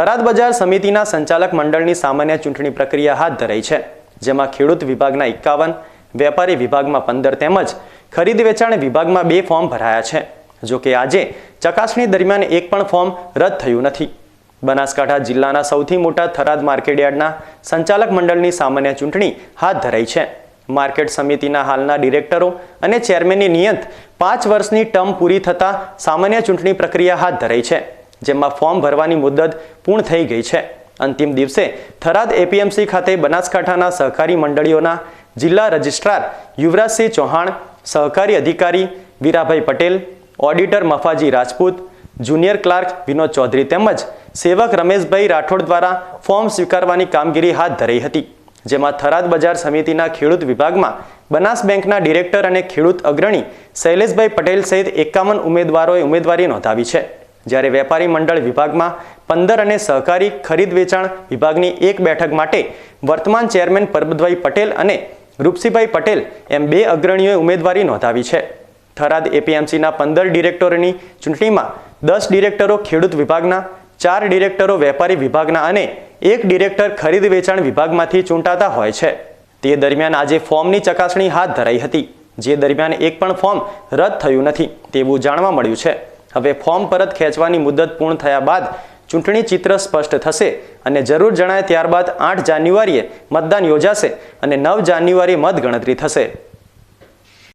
થરાદ બજાર સમિતિના સંચાલક મંડળની સામાન્ય ચૂંટણી પ્રક્રિયા હાથ ધરાઈ છે, જેમાં ખેડૂત વિભાગના 51, વેપારી વિભાગમાં 15 તેમજ ખરીદ વેચાણ વિભાગમાં 2 ફોર્મ ભરાયા છે। જો કે આજે ચકાસણી દરમિયાન એક પણ ફોર્મ રદ થયું નથી। બનાસકાંઠા જિલ્લાના સૌથી મોટા થરાદ માર્કેટયાર્ડના સંચાલક મંડળની સામાન્ય ચૂંટણી હાથ ધરાઈ છે। માર્કેટ સમિતિના હાલના ડિરેક્ટરો અને ચેરમેનની નિયત 5 વર્ષની ટર્મ પૂરી થતાં સામાન્ય ચૂંટણી પ્રક્રિયા હાથ ધરાઈ છે, જેમાં ફોર્મ ભરવાની મુદત પૂર્ણ થઈ ગઈ છે। અંતિમ દિવસે થરાદ એપીએમસી ખાતે બનાસકાંઠાના સહકારી મંડળીઓના જિલ્લા રજિસ્ટ્રાર યુવરાજસિંહ ચૌહાણ, સહકારી અધિકારી Virabhai Patel, auditor Mafaji Rajput, junior clerk Vinod Chaudhary તેમજ સેવક રમેશભાઈ રાઠોડ દ્વારા ફોર્મ સ્વીકારવાની કામગીરી હાથ ધરાઈ હતી, જેમાં થરાદ બજાર સમિતિના ખેડૂત વિભાગમાં બનાસ બેંકના ડિરેક્ટર અને ખેડૂત અગ્રણી શૈલેષભાઈ પટેલ સહિત 51 ઉમેદવારોએ ઉમેદવારી નોંધાવી છે, જ્યારે વેપારી મંડળ વિભાગમાં 15 અને સહકારી ખરીદ વેચાણ વિભાગની 1 બેઠક માટે વર્તમાન ચેરમેન પરબતભાઈ પટેલ અને રૂપસીભાઈ પટેલ એમ 2 અગ્રણીઓએ ઉમેદવારી નોંધાવી છે। થરાદ એપીએમસીના 15 ડિરેક્ટરોની ચૂંટણીમાં 10 ડિરેક્ટરો ખેડૂત વિભાગના, 4 ડિરેક્ટરો વેપારી વિભાગના અને 1 ડિરેક્ટર ખરીદ વેચાણ વિભાગમાંથી ચૂંટાતા હોય છે। તે દરમિયાન આજે ફોર્મની ચકાસણી હાથ ધરાઈ હતી, જે દરમિયાન એક પણ ફોર્મ રદ થયું નથી તેવું જાણવા મળ્યું છે। હવે ફોર્મ પરત ખેંચવાની મુદત પૂર્ણ થયા બાદ ચૂંટણી ચિત્ર સ્પષ્ટ થશે અને જરૂર જણાય ત્યારબાદ 8 જાન્યુઆરીએ મતદાન યોજાશે અને 9 જાન્યુઆરીએ મતગણતરી થશે।